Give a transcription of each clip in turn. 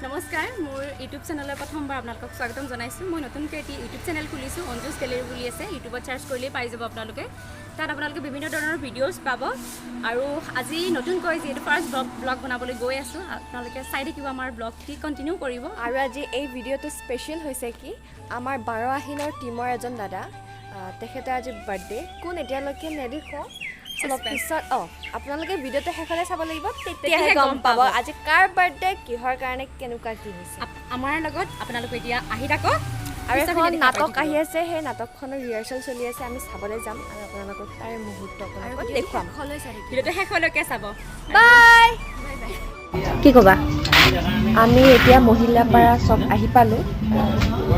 নমস্কাৰ মোৰ ইউটিউব চেনেলৰ প্ৰথমবাৰ আপোনালোকক স্বাগতম জনাইছোঁ মই নতুনকৈ এটি ইউটিউব চেনেল খুলিছোঁ অঞ্জুছ গেলেৰী বুলি আছে ইউটিউবত চাৰ্চ কৰিলেই পাই যাব আপোনালোকে তাত আপোনালোকে বিভিন্ন ধৰণৰ ভিডিঅ'জ পাব আৰু আজি নতুনকৈ যিহেতু ফাৰ্ষ্ট ব্লগ বনাবলৈ গৈ আছোঁ আপোনালোকে চাই থাকিব আমাৰ ব্লগটি কণ্টিনিউ কৰিব আৰু আজি এই ভিডিঅ'টো স্পেচিয়েল হৈছে কি আমাৰ 12 আহিনৰ টিমৰ এজন দাদা তেখেতৰ আজি বাৰ্থডে কোন এতিয়ালৈকে নেদেখো অলপ পিছত আপোনালোকে ভিডিঅ'টো শেষলৈ চাব লাগিব তেতিয়াহে গম পাব আজি কাৰ বাৰ্থডে কিহৰ কাৰণে কেনেকুৱা কি হৈছে আমাৰ লগত আপোনালোকে এতিয়া আহি থাকক আৰু এখন নাটক আহি আছে সেই নাটকখনৰ ৰিহাৰ্চেল চলি আছে আমি চাবলৈ যাম আৰু আপোনালোকক তাৰে মুহূৰ্ত দেখুৱাম ভিডিঅ'টো শেষলৈকে চাব বাই কি ক'বা আমি এতিয়া মহিলাপাৰা চব আহি পালোঁ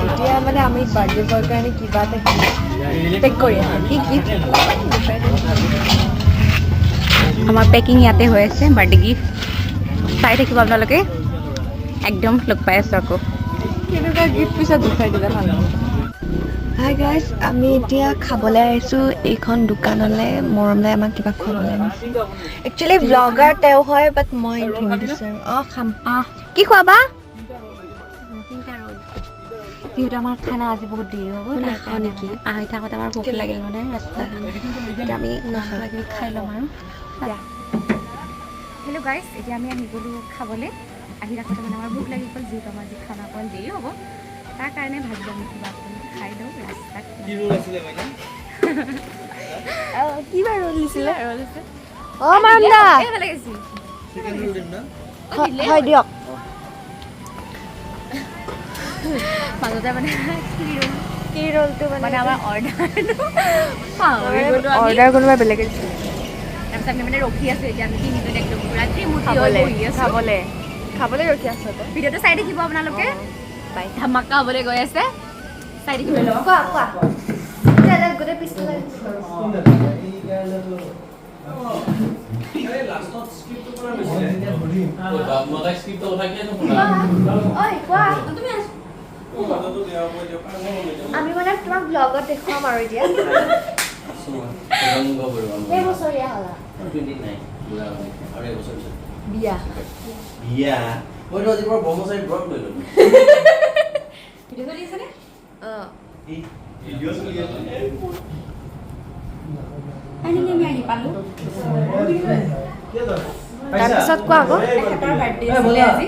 এতিয়া মানে আমি বাৰ্থডে বয়ৰ কাৰণে কিবা এটা পেক কৰি আছোঁ কি গিফ্ট আমাৰ পেকিং ইয়াতে হৈ আছে বাৰ্থডে গিফ্ট চাই থাকিব আপোনালোকে একদম লগ পাই আছোঁ আকৌ কেনেকুৱা গিফ্ট পিছত দেখুৱাই দিলে ভাল হাই গাইজ আমি এতিয়া খাবলৈ আহিছোঁ এইখন দোকানলৈ মৰমলৈ আমাক কিবা খুৱাবলৈ আনিছে একচুৱেলি ব্লগাৰ তেওঁ হয় বাট মই ইণ্টাৰভিউ দিছোঁ খাম কি খোৱাবা যিহেতু আমাৰ খানা আজি বহুত দেৰি হ'ব নাখাওঁ নেকি আহি থাকোঁতে আমাৰ ভোক লাগিল মানে ৰাস্তাত এতিয়া আমি লাগি খাই ল'ম আৰু হেল্ল' গাইজ এতিয়া আমি আহি গ'লোঁ খাবলৈ আহি থাকোঁতে মানে আমাৰ ভোক লাগি গ'ল যিহেতু আমাৰ আজি খানা অকণমান দেৰি হ'ব তাৰ কাৰণে ভাবিলোঁ আমি কিবা অকণমান খাই দিওঁ ৰাস্তাত কি বাৰু ৰোল দিছিলে ৰোল আছে মাৰুন্দা হয় দিয়ক মাজতে মানে কি ৰোলটো মানে আমাৰ অৰ্ডাৰ কোনোবা বেলেগে দিছিলে তাৰপিছত আমি মানে ৰখি আছোঁ এতিয়া আমি তিনিজনে একদম ৰাতি খাবলৈ ৰখি আছোঁ ভিডিঅ'টো চাই থাকিব আপোনালোকে বাই ধামাকা হ'বলৈ গৈ আছে চাই থাকিব কোৱা গোটেই পিছফালে আমি মানে তোমাক ব্লগত দেখুৱাম আৰু এতিয়া কেইবছৰীয়া হ'লা বিয়া বিয়া মইতো আজি পৰা ব্ৰহ্মচাৰী ব্ৰত লৈ ল'লো ভিডিঅ' চলি আছেনে ভিডিঅ' চলি আছে আমি আহি পালোঁ তাৰপিছত কোৱা আকৌ বাৰ্থডে আছিলে আজি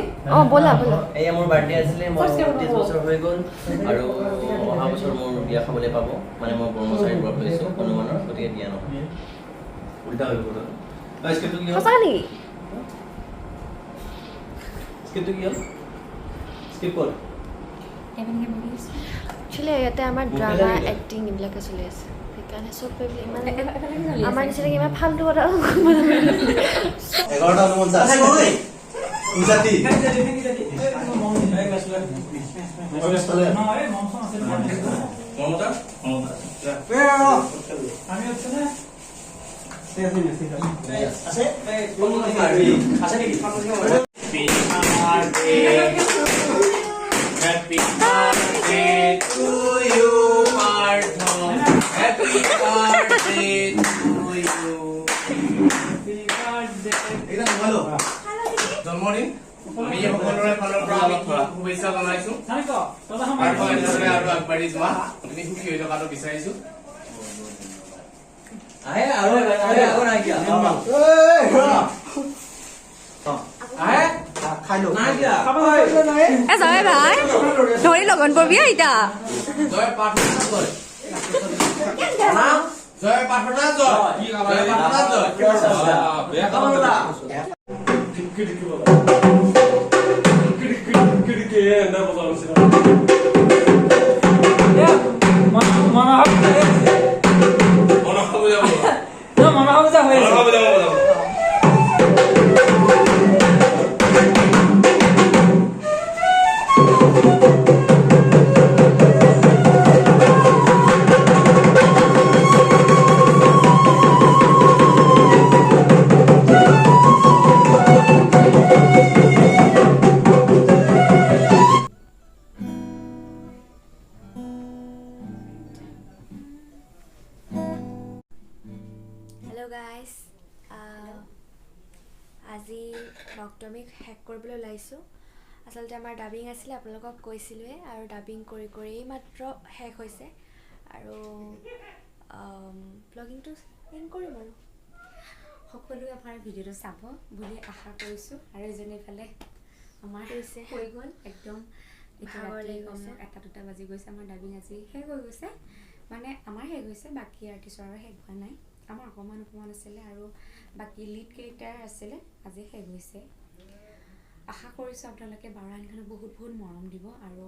ব'লা এয়া মোৰ বাৰ্থডে আছিলে মোৰ 30 বছৰ হৈ গ'ল আৰু অহা বছৰ মোৰ বিয়া খাবলৈ পাব মানে মই ব্ৰহ্মচাৰী ব্ৰত লৈছোঁ হনুমানৰ গতিকে বিয়া নহয় উল্টা হৈ গ'ল স্ক্ৰিপ্টটো কি হ'ল সঁচাকৈ নেকি স্ক্ৰিপ্টটো কি হ'ল স্ক্ৰিপ্ট ক'ত একচুৱেলি ইয়াতে আমাৰ ড্ৰামা এক্টিং এইবিলাকে চলি আছে সেইকাৰণে চব ইমান আমাৰ নিচিনাকৈ ইমান ফাল্টু কথা 11টা Happy birthday to you, Martha. Happy birthday to you. Happy birthday. Ekdom bhalo. জন্মদিন আমি সকলোৰে ফালৰ পৰা আমি শুভেচ্ছা জনাইছো আৰু আগবাঢ়ি যোৱা তুমি সুখী হৈ থকাটো বিচাৰিছো ধৰি লগন পবি আইতা জয় প্ৰাৰ্থনা জয় জয় প্ৰাৰ্থনা জয় বেয়া কাম আজি ব্লগটো আমি শেষ কৰিবলৈ ওলাইছোঁ আচলতে আমাৰ ডাবিং আছিলে আপোনালোকক কৈছিলোঁৱে আৰু ডাবিং কৰি কৰি মাত্ৰ শেষ হৈছে আৰু ব্লগিংটো এণ্ড কৰিম আৰু সকলোৱে আমাৰ ভিডিঅ'টো চাব বুলি আশা কৰিছোঁ আৰু এজনীফালে আমাৰ হৈছে হৈ গ'ল একদম ভাগৰ লাগি গৈছে 1-2টা বাজি গৈছে আমাৰ ডাবিং আজি শেষ হৈ গৈছে মানে আমাৰ শেষ হৈছে বাকী আৰ্টিষ্টৰ শেষ হোৱা নাই আমাৰ অকণমান আছিলে আৰু বাকী লিড কেৰেক্টাৰ আছিলে আজি শেষ হৈছে আশা কৰিছোঁ আপোনালোকে বাৰহানীখনক বহুত মৰম দিব আৰু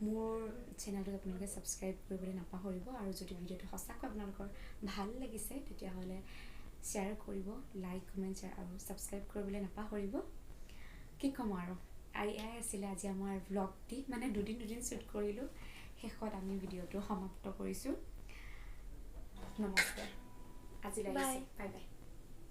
মোৰ চেনেলটোক আপোনালোকে ছাবস্ক্ৰাইব কৰিবলৈ নাপাহৰিব আৰু যদি ভিডিঅ'টো সঁচাকৈ আপোনালোকৰ ভাল লাগিছে তেতিয়াহ'লে শ্বেয়াৰ কৰিব লাইক কমেণ্ট শ্বেয়াৰ আৰু ছাবস্ক্ৰাইব কৰিবলৈ নাপাহৰিব কি ক'ম আৰু এয়াই আছিলে আজি আমাৰ ভ্লগটি মানে দুদিন শ্বুট কৰিলোঁ শেষত আমি ভিডিঅ'টো সমাপ্ত কৰিছোঁ নমস্কাৰ আজিলৈ বাই বাই